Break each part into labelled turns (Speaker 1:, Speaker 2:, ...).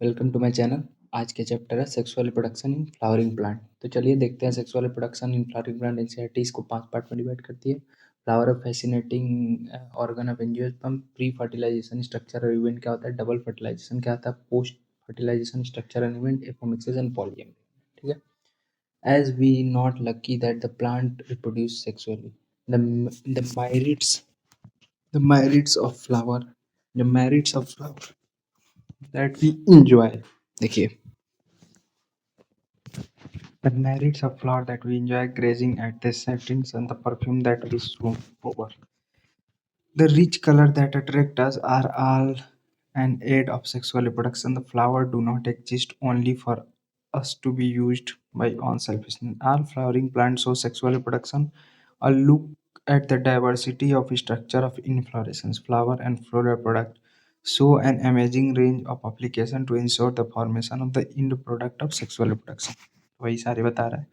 Speaker 1: Welcome to my channel. आज के chapter है sexual reproduction in flowering plant. तो चलिए देखते हैं sexual reproduction in flowering plant NCERT इसको 5 पार्ट में डिवाइड करती है। Flower of fascinating organ of angiosperm, pre fertilization structure और इवेंट क्या होता है, डबल फर्टिलाइजेशन क्या होता है, post fertilization structure and event, apomixis and polygamy. ठीक है। As we not lucky that the plant reproduce sexually, the the merits the merits of flower the merits of flower that we enjoy, देखिए, the merits of flower that we enjoy grazing at the settings and the perfume that we swoon over. The rich color that attract us are all an aid of sexual reproduction. The flower do not exist only for us to be used by unselfishness. All flowering plants show sexual reproduction. A look at the diversity of structure of inflorescence, flower and floral product show an amazing range of application to ensure the formation of the end product of sexual reproduction. वही सारे बता रहा है।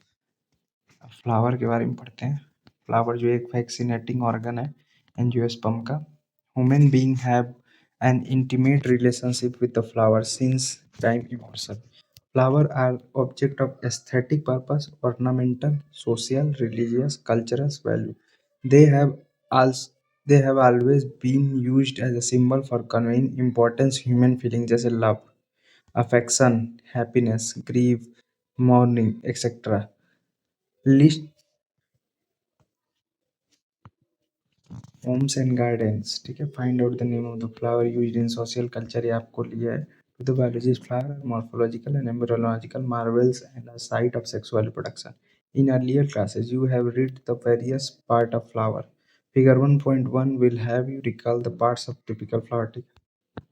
Speaker 1: Flower के बारे में पढ़ते हैं। फ्लावर जो एक फैक्सिनेटिंग ऑर्गन है एंजियोस्पर्म का। Human being have an intimate relationship with the flower since time immemorial. Flower are object of aesthetic purpose, ornamental, social, religious, cultural value. They have also they have always been used as a symbol for conveying importance human feeling जैसे love, affection, happiness, grief, mourning, etc. List homes and gardens. ठीक है। Find out the name of the flower used in social culture, ये आपको लिया है। The biology flower morphological and embryological Marvels and a site of sexual reproduction. In earlier classes you have read the various part of flower. Figure 1.1 will have you recall the parts of typical flower. ठीक है।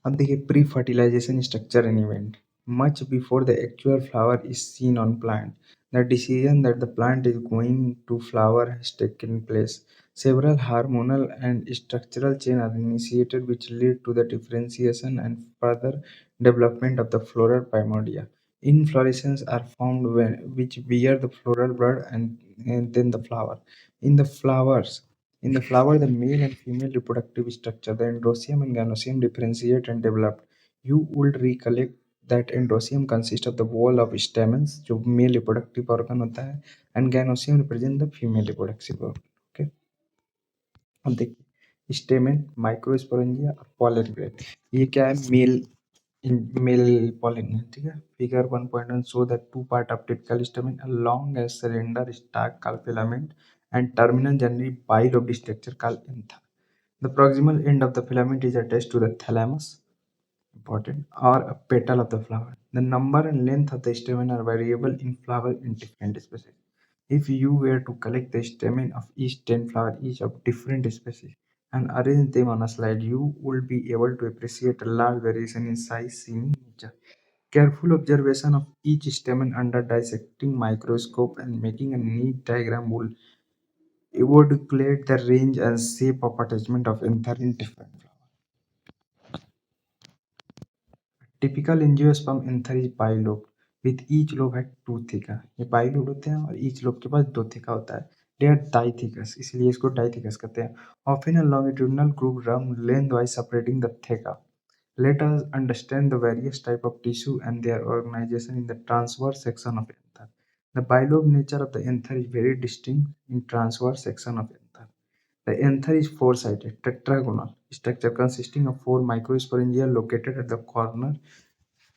Speaker 1: अब देखिए pre fertilization structure and event. Much before the actual flower is seen on plant, the decision that the plant is going to flower has taken place. Several hormonal and structural changes are initiated which lead to the differentiation and further development of the floral primordia. Inflorescences are formed which bear the floral bud and then the flower. In the flowers, in the flower, the male and female reproductive structure, the androecium and gynoecium differentiate and develop. You would recollect that androecium consists of the wall of stamens, जो male reproductive organ होता है, and gynoecium represent the female reproductive organ. Okay. अब देखिए stamen, microsporangia और pollen grain, ये क्या है, male pollen है। ठीक है। Figure 1.1 show that two part of typical stamen, a long and slender stalk called filament and terminal generally bilobed structure called anther. The proximal end of the filament is attached to the thalamus, important, or a petal of the flower. The number and length of the stamen are variable in flower in different species. If you were to collect the stamen of each 10 flowers, each of different species, and arrange them on a slide, you would be able to appreciate a large variation in size seen in nature. Careful observation of each stamen under dissecting microscope and making a neat diagram would calculate the range and shape of attachment of anther in different flowers. Typical angiosperm anther is bilobe with each lobe had two theca. ये bilobe होते हैं और each lobe के पास दो थिका होता है। They are डाइथिकस, इसलिए इसको डाइथिकस कहते हैं। Often a longitudinal groove run lengthwise separating the theca. Let us understand the various type of tissue and their organization in the transverse section of anther. The bilobe nature of the anther is very distinct in transverse section of anther. The anther is four-sided, tetragonal structure consisting of four microsporangia located at the corner,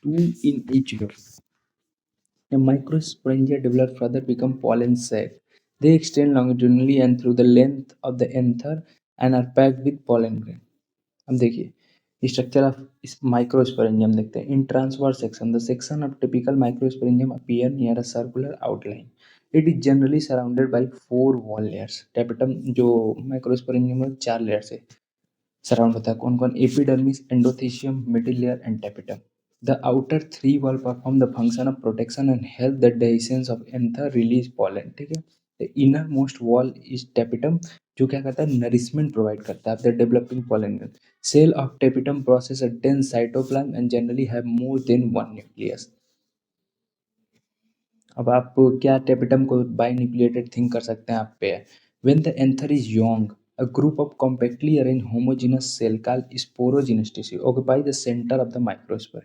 Speaker 1: two in each lobe. The microsporangia develop further become pollen sac. They extend longitudinally and through the length of the anther and are packed with pollen grain. अब देखिए structure of इस microsporangium देखते हैं। In transverse section, the section of typical microsporangium appear near a circular outline. It is generally surrounded by four wall layers. Tapetum जो microsporangium में चार layer से surround होता है। कौन कौन, epidermis, endothecium, middle layer and tapetum. The outer three wall perform the function of protection and help the dehiscence of anther release pollen. ठीक है। The innermost wall is tapetum जो क्या करता है, नरिशमेंट प्रोवाइड करता है the developing pollen. Cell of tapetum process a dense cytoplasm and generally have more than one nucleus. अब आप क्या टेपिटम को बाई न्यूक्लिएटेड थिंक कर सकते हैं आप पे. When the anther is young, A group of compactly arranged homogeneous cell called sporogenous tissue occupy the center of the microsphere.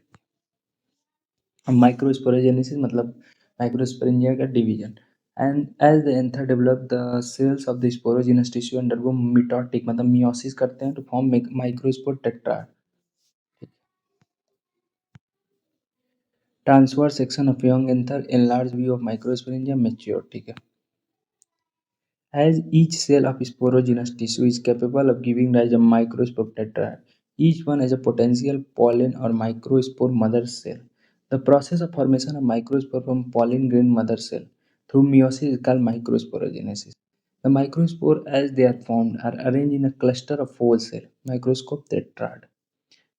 Speaker 1: Microsporogenesis मतलब microsporangia का division. And as the anther develop, the cells of the sporogenous tissue undergo mitotic मतलब meiosis करते हैं to form microspore tetrad. Transverse section of young anther, enlarged view of microsporangia mature. ठीक है. As each cell of sporogenous tissue is capable of giving rise to microspore tetrad, each one has a potential pollen or microspore mother cell. The process of formation of microspore from pollen grain mother cell through meiosis is called microsporogenesis. The microspore, as they are formed, are arranged in a cluster of four cells, microscope tetrad.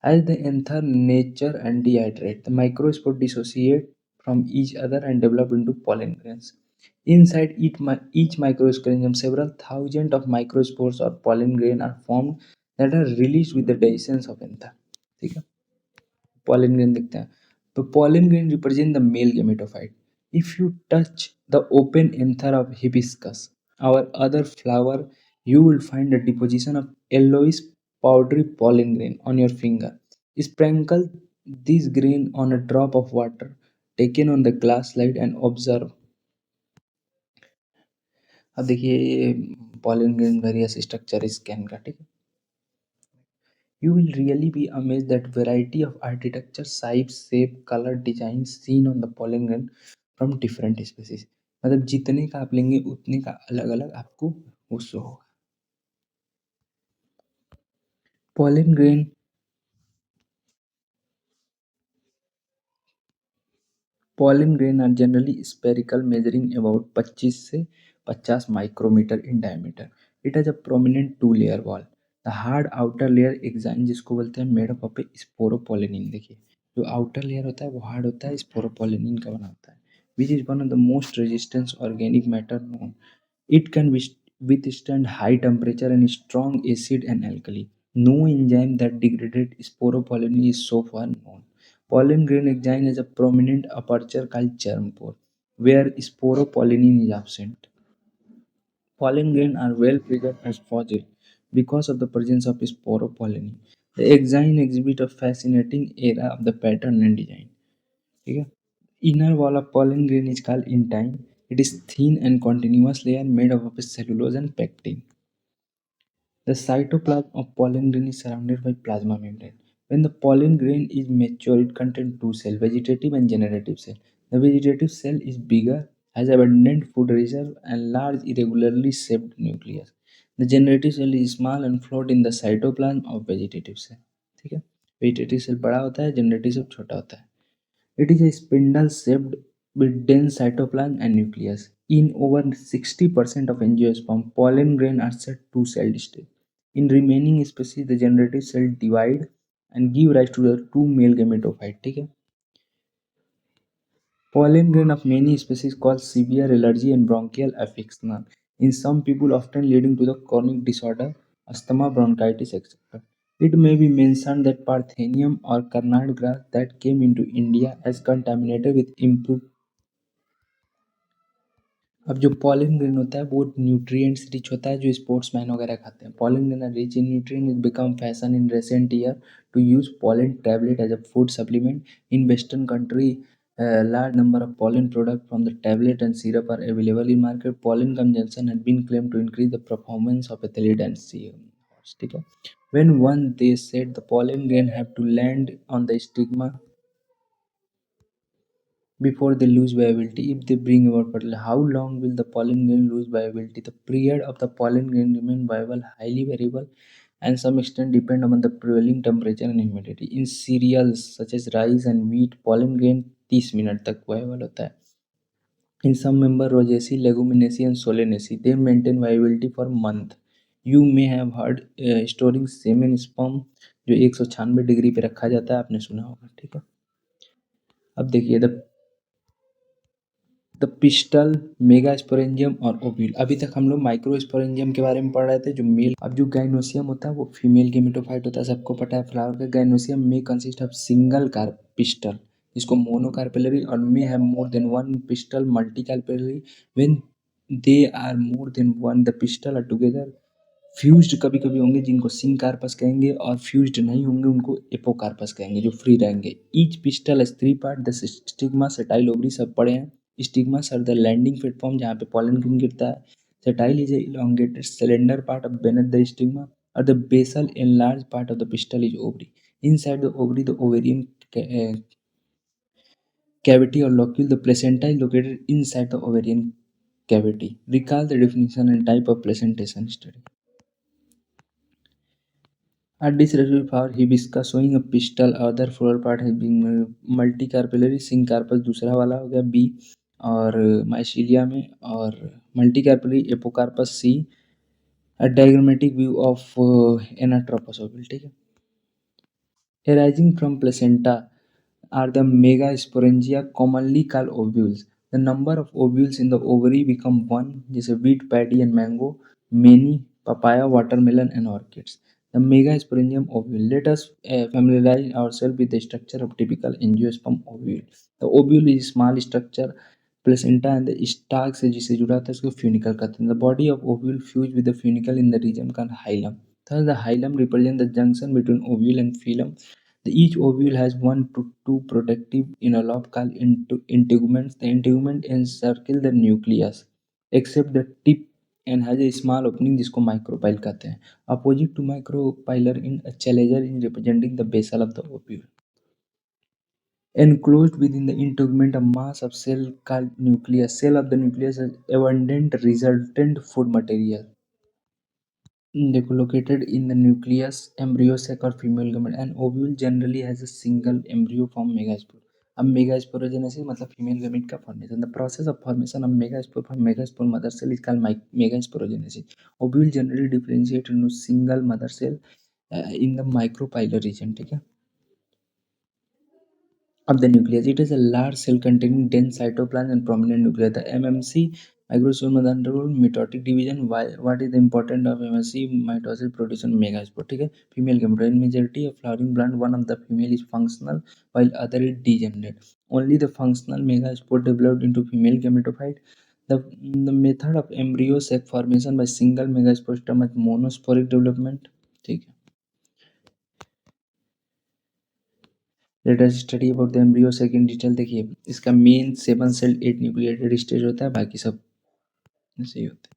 Speaker 1: As they enter nature and dehydrate, the microspore dissociate from each other and develop into pollen grains. Inside each microsporidium, several thousand of microspores or pollen grain are formed that are released with the dehiscence of anther. ठीक है. Pollen grain दिखते हैं. तो pollen grain represent the male gametophyte. If you touch the open anther of hibiscus or other flower, you will find a deposition of yellowish powdery pollen grain on your finger. Sprinkle this grain on a drop of water taken on the glass slide and observe. अब देखिए ये pollen grain various structure scan का. ठीक है. You will really be amazed that variety of architecture, size, shape, color, designs seen on the pollen grain from different species. मतलब जितने का आप लेंगे उतने का अलग अलग आपको वो शो होगा. Pollen grain Pollen grain are generally spherical, measuring about 25 से 50 micrometer in diameter. It has a prominent two-layer wall. The hard outer layer exine जिसको बोलते हैं made up of a sporopollenin. देखिए जो outer layer होता है वो hard होता है, sporopollenin का बना होता है, which is one of the most resistant organic matter known. It can withstand high temperature and strong acid and alkali. No enzyme that degraded sporopollenin is so far known. Pollen grain exine has a prominent aperture called germ pore, where sporopollenin is absent. Pollen grain are well preserved as fossil because of the presence of sporopollenin. The exine exhibit a fascinating era of the pattern and design. ठीक है. Inner wall of pollen grain is called intine. It is thin and continuous layer made up of cellulose and pectin. The cytoplasm of pollen grain is surrounded by plasma membrane. When the pollen grain is mature, it contains two cells, vegetative and generative cell. The vegetative cell is bigger, has abundant food reserve, and large irregularly shaped nucleus. The generative cell is small and float in the cytoplasm of vegetative cell. ठीक है. Vegetative cell बड़ा होता है, generative cell छोटा होता है. It is a spindle shaped with dense cytoplasm and nucleus. In over 60% of angiosperm, pollen grain are set two celled state. In remaining species, the generative cell divide and give rise to the two male gametophyte. ठीक है. Pollen grain of many species cause severe allergy and bronchial affection in some people, often leading to the chronic disorder, asthma, bronchitis, etc. It may be mentioned that Parthenium or Karnat grass that came into India as contaminated with improved. अब जो pollen grain होता है वो nutrients rich होता है जो sportsman वगैरह खाते हैं. Pollen grain are rich in nutrient is become fashion in recent year to use pollen tablet as a food supplement. In Western country, a large number of pollen products from the tablet and syrup are available in market. Pollen consumption has been claimed to increase the performance of athlete and horse. ठीक है. When one they said the pollen grain have to land on the stigma before they lose viability. If they bring about fertility, how long will the pollen grain lose viability? The period of the pollen grain remain viable highly variable and some extent depend on the prevailing temperature and humidity. In cereals such as rice and wheat, pollen grain 30 minute तक viable होता है. In some member Rosaceae, Leguminaceae and Solanaceae, they maintain viability for month. You may have heard storing semen sperm जो 196 degree पे रखा जाता है, आपने सुना होगा. ठीक है. अब देखिए द पिस्टल, मेगास्पोरेंजियम और ओव्यूल. अभी तक हम लोग माइक्रोस्पोरेंजियम के बारे में पढ़ रहे थे जो मेल. अब जो गाइनोसियम होता है वो फीमेल गेमेटोफाइट होता है, सबको पता है. फ्लावर का गाइनोसियम में consist of single carpel pistil जिसको मोनोकार्पेलरी और may have more than one pistil multicarpellary. When they are more than one the pistil are together fused कभी कभी होंगे जिनको सिंकार्पस कहेंगे, और फ्यूज्ड नहीं होंगे उनको एपोकार्पस कहेंगे, जो फ्री रहेंगे। Each pistil has 3 part, the stigma, style, ovary सब पड़े हैं। Stigma sir the landing platform जहाँ पे पॉलन ग्रेन गिरता है। Style is elongated cylinder part of beneath the stigma, or the basal enlarged part of the pistil is ovary. Inside the ovary, the ovarian cavity or locule, the placenta is located inside the ovarian cavity. Recall the definition and type of placentation study. A disrespectful flower hibiscus showing a pistil, other flower part has been multicarpellary, syncarpus दूसरा वाला हो गया B, और mycelia में, और multicarpellary apocarpous C. A diagrammatic view of anatropous ovule, ठीक है। Arising from placenta are the megasporangia, commonly called ovules. The number of ovules in the ovary become one, जैसे wheat, paddy and mango, many, papaya, watermelon and orchids. The megasporangium ovule. Let us familiarize ourselves with the structure of typical angiosperm ovule. The ovule is small structure, placenta and the stalk से जिसे जुड़ा था उसको funicle कहते हैं. The body of ovule fused with the funicle in the region called hilum. Thus, the hilum represents the junction between ovule and phylum. Each ovule has one to two protective envelope called integuments. The integument encircle the nucleus except the tip and has a small opening जिसको micropyle कहते हैं. Opposite to micropylar in chalager is representing the basal of the ovule. Enclosed within the integument, a mass of cell called nucleus. Cell of the nucleus has abundant resultant food material. Located in the nucleus, embryo sac or female gamete. An ovule generally has a single embryo form megaspore. अब megasporogenesis मतलब female gamete का formation. The process of formation of megaspore from megaspore mother cell is called megasporogenesis. Ovule generally differentiate into single mother cell in the micropylar region, ठीक है, of the nucleus. It is a large cell containing dense cytoplasm and prominent nucleus. The MMC microsome undergoes mitotic division. What is the importance of MMC? Mitosis production megaspore. ठीक है, female gamete. In majority of flowering plant, one of the female is functional while other is degenerate. Only the functional megaspore developed into female gametophyte. The method of embryo sac formation by single megaspore term as monosporic development. ठीक है, let us study about the embryo sac in detail. देखिए इसका main 7 cell 8 nucleated stage होता है, बाकी सब ऐसे ही होते हैं।